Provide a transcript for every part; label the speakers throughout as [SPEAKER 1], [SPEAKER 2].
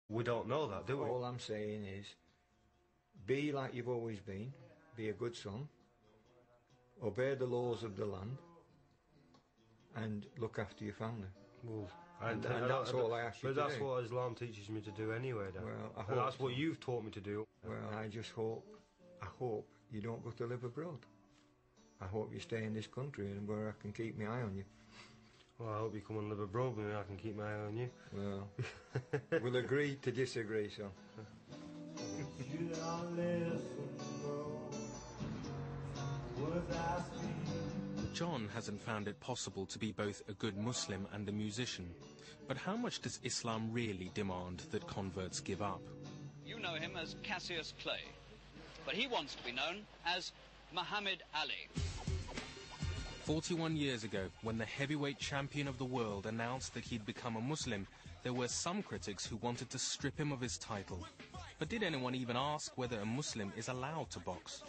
[SPEAKER 1] We don't know that, do we?
[SPEAKER 2] All I'm saying is, be like you've always been, be a good son, obey the laws of the land, and look after your family.
[SPEAKER 1] Well,
[SPEAKER 2] and that's all I ask you to do.
[SPEAKER 1] But that's what Islam teaches me to do anyway, Dad.
[SPEAKER 2] Well, I hope
[SPEAKER 1] and that's
[SPEAKER 2] so.
[SPEAKER 1] what you've taught me to do.
[SPEAKER 2] Well, I hope you don't go to live abroad. I hope you stay in this country and where I can keep my eye on you.
[SPEAKER 1] Well, I hope you come and live abroad with me, I can keep my eye on you.
[SPEAKER 2] Well, we'll agree to disagree, son.
[SPEAKER 3] John hasn't found it possible to be both a good Muslim and a musician. But how much does Islam really demand that converts give up?
[SPEAKER 4] You know him as Cassius Clay, but he wants to be known as Muhammad Ali.
[SPEAKER 3] 41 years ago, when the heavyweight champion of the world announced that he'd become a Muslim, there were some critics who wanted to strip him of his title. But did anyone even ask whether a Muslim is allowed to box?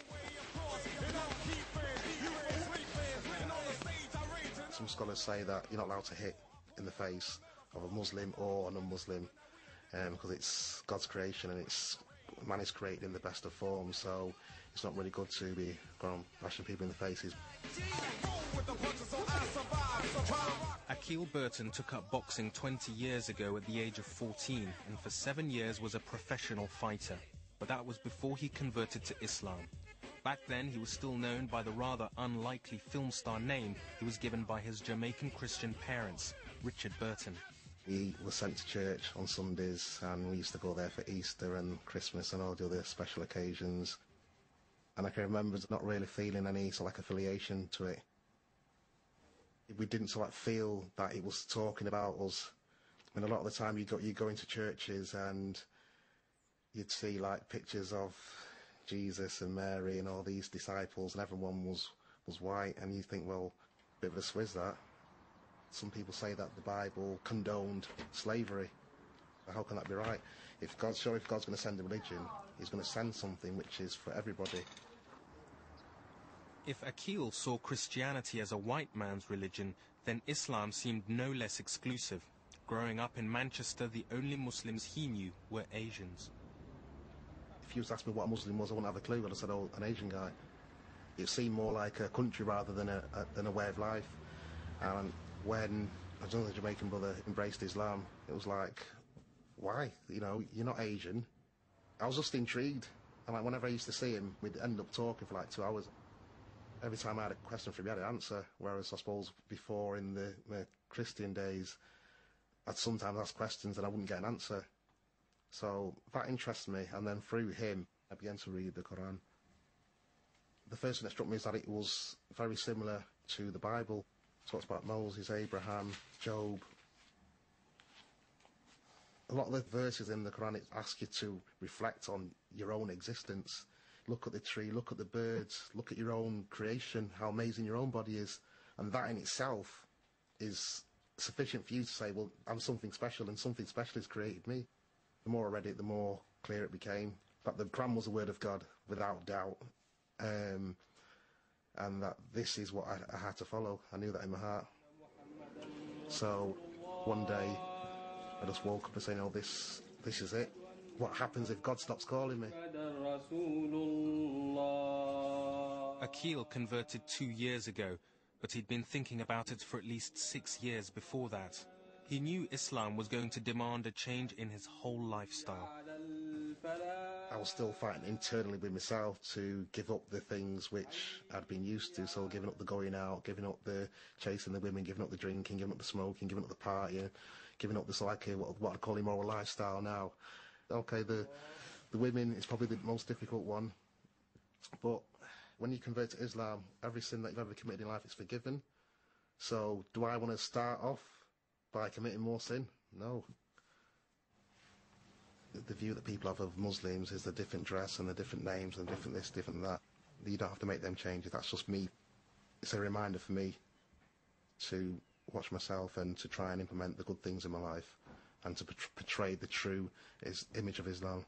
[SPEAKER 5] Some scholars say that you're not allowed to hit in the face of a Muslim or a non-Muslim because it's God's creation and man is created in the best of forms, so it's not really good to be going bashing people in the faces.
[SPEAKER 3] Akil Burton took up boxing 20 years ago at the age of 14 and for 7 years was a professional fighter. But that was before he converted to Islam. Back then he was still known by the rather unlikely film star name he was given by his Jamaican Christian parents, Richard Burton.
[SPEAKER 5] We were sent to church on Sundays and we used to go there for Easter and Christmas and all the other special occasions. And I can remember not really feeling any sort of affiliation to it. We didn't sort of feel that it was talking about us. I mean, a lot of the time you go into churches and you'd see like pictures of Jesus and Mary and all these disciples and everyone was white, and you think, well, a bit of a swizz that. Some people say that the Bible condoned slavery. How can that be right? If God's going to send a religion, he's going to send something which is for everybody.
[SPEAKER 3] If Akil saw Christianity as a white man's religion, then Islam seemed no less exclusive. Growing up in Manchester, the only Muslims he knew were Asians.
[SPEAKER 5] If you was to ask me what a Muslim was, I wouldn't have a clue. I'd have said, oh, an Asian guy. It seemed more like a country rather than a way of life. And when another Jamaican brother embraced Islam, it was like, why? You know, you're not Asian. I was just intrigued. And like, whenever I used to see him, we'd end up talking for like 2 hours. Every time I had a question for him, he had an answer, whereas I suppose before in the Christian days, I'd sometimes ask questions and I wouldn't get an answer. So that interested me, and then through him, I began to read the Quran. The first thing that struck me is that it was very similar to the Bible. It talks about Moses, Abraham, Job. A lot of the verses in the Quran ask you to reflect on your own existence. Look at the tree, look at the birds, look at your own creation, how amazing your own body is. And that in itself is sufficient for you to say, well, I'm something special and something special has created me. The more I read it, the more clear it became that the Quran was the word of God, without doubt. And that this is what I had to follow. I knew that in my heart. So one day I just woke up and said, oh, this is it. What happens if God stops calling me?
[SPEAKER 3] Akil converted 2 years ago, but he'd been thinking about it for at least 6 years before that. He knew Islam was going to demand a change in his whole lifestyle.
[SPEAKER 5] I was still fighting internally with myself to give up the things which I'd been used to, so giving up the going out, giving up the chasing the women, giving up the drinking, giving up the smoking, giving up the partying, giving up this what I'd call immoral lifestyle now. Okay, the women is probably the most difficult one, but when you convert to Islam, every sin that you've ever committed in life is forgiven. So do I want to start off by committing more sin? No. The view that people have of Muslims is the different dress and the different names and different this, different that. You don't have to make them changes, that's just me. It's a reminder for me to watch myself and to try and implement the good things in my life and to portray the true image of Islam.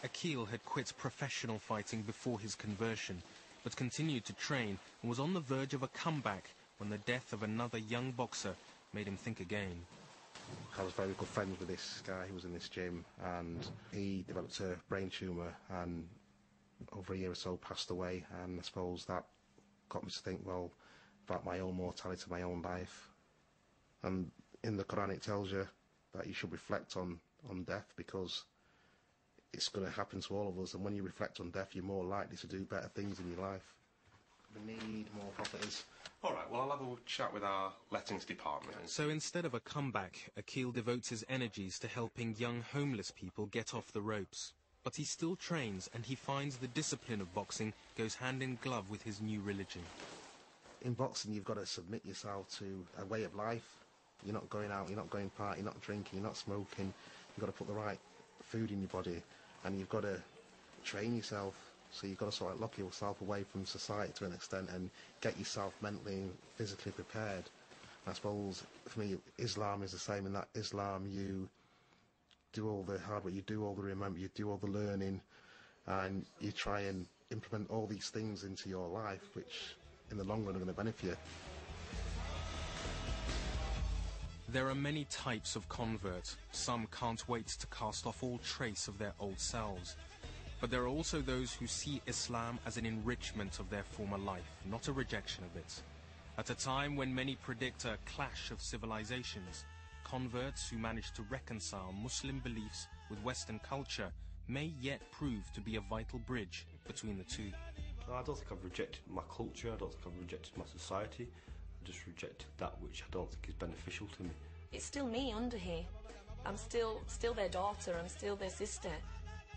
[SPEAKER 3] Akil had quit professional fighting before his conversion, but continued to train and was on the verge of a comeback when the death of another young boxer made him think again.
[SPEAKER 5] I was very good friends with this guy who was in this gym, and he developed a brain tumour and over a year or so passed away, and I suppose that got me to think, well, about my own mortality, my own life. And in the Quran it tells you that you should reflect on death, because it's going to happen to all of us, and when you reflect on death you're more likely to do better things in your life. We need more properties.
[SPEAKER 6] All right, well, I'll have a chat with our lettings department.
[SPEAKER 3] So instead of a comeback, Akil devotes his energies to helping young homeless people get off the ropes. But he still trains, and he finds the discipline of boxing goes hand in glove with his new religion.
[SPEAKER 5] In boxing you've got to submit yourself to a way of life. You're not going out, you're not going party, you're not drinking, you're not smoking. You've got to put the right food in your body, and you've got to train yourself. So you've got to sort of lock yourself away from society to an extent and get yourself mentally and physically prepared. And I suppose, for me, Islam is the same in that Islam, you do all the hard work, you do all the remember, you do all the learning, and you try and implement all these things into your life, which in the long run are going to benefit you.
[SPEAKER 3] There are many types of converts. Some can't wait to cast off all trace of their old selves. But there are also those who see Islam as an enrichment of their former life, not a rejection of it. At a time when many predict a clash of civilizations, converts who manage to reconcile Muslim beliefs with Western culture may yet prove to be a vital bridge between the two.
[SPEAKER 1] No, I don't think I've rejected my culture, I don't think I've rejected my society. I just rejected that which I don't think is beneficial to me.
[SPEAKER 7] It's still me under here. I'm still their daughter, I'm still their sister.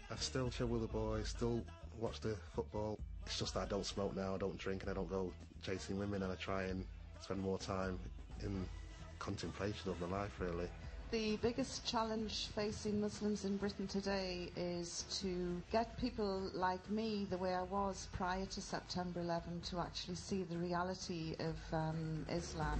[SPEAKER 5] I still chill with the boys, still watch the football. It's just that I don't smoke now, I don't drink, and I don't go chasing women, and I try and spend more time in contemplation of my life, really.
[SPEAKER 8] The biggest challenge facing Muslims in Britain today is to get people like me, the way I was prior to September 11, to actually see the reality of Islam.